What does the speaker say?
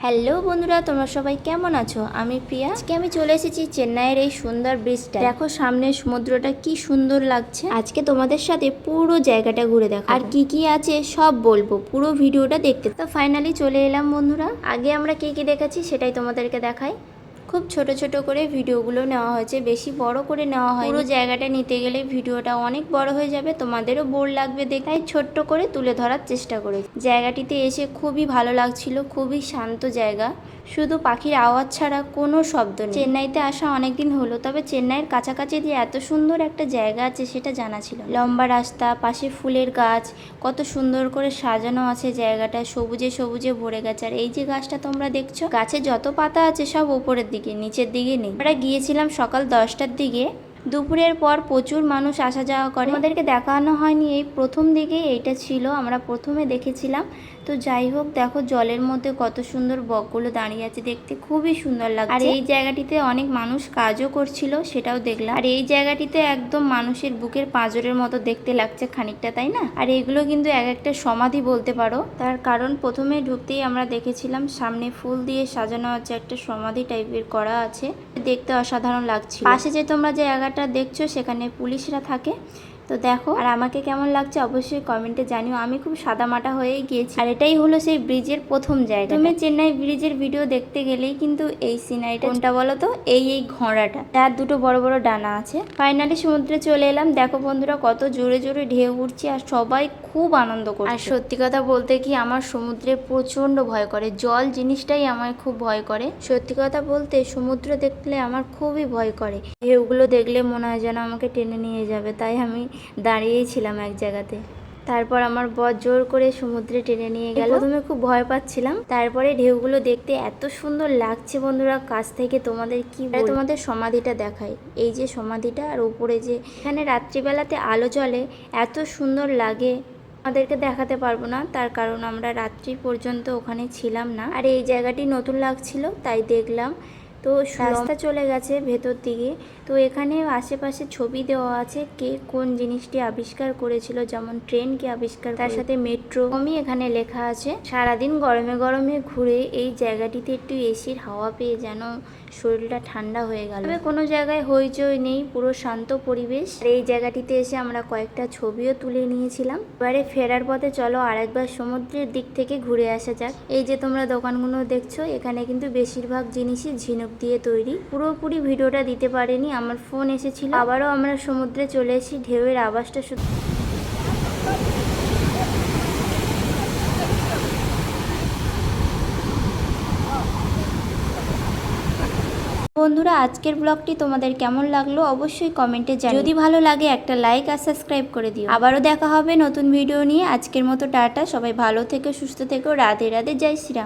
Hello বন্ধুরা, তোমরা সবাই কেমন আছো? আমি প্রিয়া। আজকে আমি চলে এসেছি চেন্নাইয়ের এই সুন্দর ব্রিজটা। দেখো সামনে সমুদ্রটা কি সুন্দর লাগছে। আজকে তোমাদের সাথে পুরো জায়গাটা ঘুরে দেখো আর কি কি আছে সব বলবো, পুরো ভিডিওটা দেখতে। তো ফাইনালি চলে এলাম বন্ধুরা। আগে আমরা কি কি দেখেছি সেটাই তোমাদেরকে দেখাই। খুব ছোট ছোট করে ভিডিওগুলো নেওয়া হয়েছে, বেশি বড় করে নেওয়া হয়। পুরো জায়গাটা নিতে গেলে ভিডিওটা অনেক বড় হয়ে যাবে, তোমাদেরও বোর লাগবে দেখে, তাই ছোট্ট করে তুলে ধরার চেষ্টা করি। জায়গাটিতে এসে খুবই ভালো লাগছিল, খুবই শান্ত জায়গা, শুধু পাখির আওয়াজ ছাড়া কোনো শব্দ নেই। চেন্নাইতে আসা অনেকদিন হলো, তবে চেন্নাইয়ের কাছাকাছি যে এত সুন্দর একটা জায়গা আছে সেটা জানা ছিল। লম্বা রাস্তা, পাশে ফুলের গাছ, কত সুন্দর করে সাজানো আছে জায়গাটা, সবুজে সবুজে ভরে গেছে। আর এই যে গাছটা তোমরা দেখছো, গাছে যত পাতা আছে সব উপরের দিকে, নিচের দিকে নেই। আমরা গিয়েছিলাম সকাল 10টার দিকে। দুপুরের পর প্রচুর মানুষ আসা যাওয়া করে। আমাদেরকে দেখানো হয়নি, এই প্রথম দিকে এইটা ছিল, আমরা প্রথমে দেখেছিলাম। তো যাই হোক, দেখো জলের মধ্যে কত সুন্দর বকগুলো দাঁড়িয়ে আছে, দেখতে খুবই সুন্দর লাগছে। আর এই জায়গাটিতে অনেক মানুষ কাজও করছিল, সেটাও দেখলাম। আর এই জায়গাটিতে একদম মানুষের বুকের পাঁজরের মতো দেখতে লাগছে খানিকটা, তাই না? আর এগুলো কিন্তু এক একটা সমাধি বলতে পারো। তার কারণ প্রথমে ঢুকতেই আমরা দেখেছিলাম সামনে ফুল দিয়ে সাজানো আছে, একটা সমাধি টাইপের করা আছে, দেখতে অসাধারণ লাগছে। পাশে যে তোমরা যে জায়গাটা দেখছো সেখানে পুলিশরা থাকে। তো দেখো, আর আমাকে কেমন লাগছে অবশ্যই কমেন্টে জানিও। আমি খুব সাদামাটা হয়েই গিয়েছি। আর এটাই হলো সেই ব্রিজের প্রথম জায়গা। তুমি চেন্নাই ব্রিজের ভিডিও দেখতে গেলেই কিন্তু এই সিনারিটা, কোনটা বলো তো? এই ঘোড়াটা, তার দুটো বড় বড় ডানা আছে। ফাইনালি সমুদ্রে চলে এলাম। দেখো বন্ধুরা, কত জোরে জোরে ঢেউ উঠছে আর সবাই খুব আনন্দ করছে। আর সত্যি কথা বলতে কি, আমার সমুদ্রে প্রচন্ড ভয় করে, জল জিনিসটাই আমার খুব ভয় করে। সত্যি কথা বলতে সমুদ্র দেখলে আমার খুবই ভয় করে। ঢেউগুলো দেখলে মনে হয় যেন আমাকে টেনে নিয়ে যাবে, তাই আমি দাঁড়িয়েই ছিলাম এক জায়গাতে। তারপর আমার বর জোর করে সমুদ্রে টেনে নিয়ে গেল। প্রথমে খুব ভয় পাচ্ছিলাম, তারপরে ঢেউগুলো দেখতে এত সুন্দর লাগছে বন্ধুরা, কাছ থেকে তোমাদের কি বলবো। তোমাদের সমাধিটা দেখাই, এই যে সমাধিটা, আর উপরে যে এখানে রাত্রিবেলাতে আলো জ্বলে, এত সুন্দর লাগে। আমাদেরকে দেখাতে পারবো না, তার কারণ আমরা রাত্রি পর্যন্ত ওখানে ছিলাম না। আর এই জায়গাটি নতুন লাগছিল তাই দেখলাম। তো রাস্তা চলে গেছে ভেতর দিকে। তো এখানে আশেপাশে ছবি দেওয়া আছে, কে কোন জিনিসটি আবিষ্কার করেছিল, যেমন ট্রেনকে আবিষ্কার, তার সাথে মেট্রো, আমি এখানে লেখা আছে। সারাদিন গরমে গরমে ঘুরে এই জায়গাটিতে একটু এসির হাওয়া পেয়ে যেন শরীরটা ঠান্ডা হয়ে গেল। তবে কোনো জায়গায় হইচই নেই, পুরো শান্ত পরিবেশ। আর এই জায়গাটিতে এসে আমরা কয়েকটা ছবিও তুলে নিয়েছিলাম। এবারে ফেরার পথে চলো আরেকবার সমুদ্রের দিক থেকে ঘুরে আসা যাক। এই যে তোমরা দোকানগুলো দেখছো, এখানে কিন্তু বেশিরভাগ জিনিসই ঝিনুক দিয়ে তৈরি। পুরোপুরি ভিডিওটা দিতে পারিনি, আমার ফোন এসেছিল। আবারও আমরা সমুদ্রে চলে এসেছি, ঢেউয়ের আওয়াজটা শুধু। বন্ধুরা, আজকের ব্লগটি তোমাদের কেমন লাগলো অবশ্যই কমেন্টে জানিও। যদি ভালো লাগে একটা লাইক আর সাবস্ক্রাইব করে দিও। আবারও দেখা হবে নতুন ভিডিও নিয়ে। আজকের মতো টাটা, সবাই ভালো থেকো, সুস্থ থেকো, রাধে রাধে, জয় শ্রীরাম।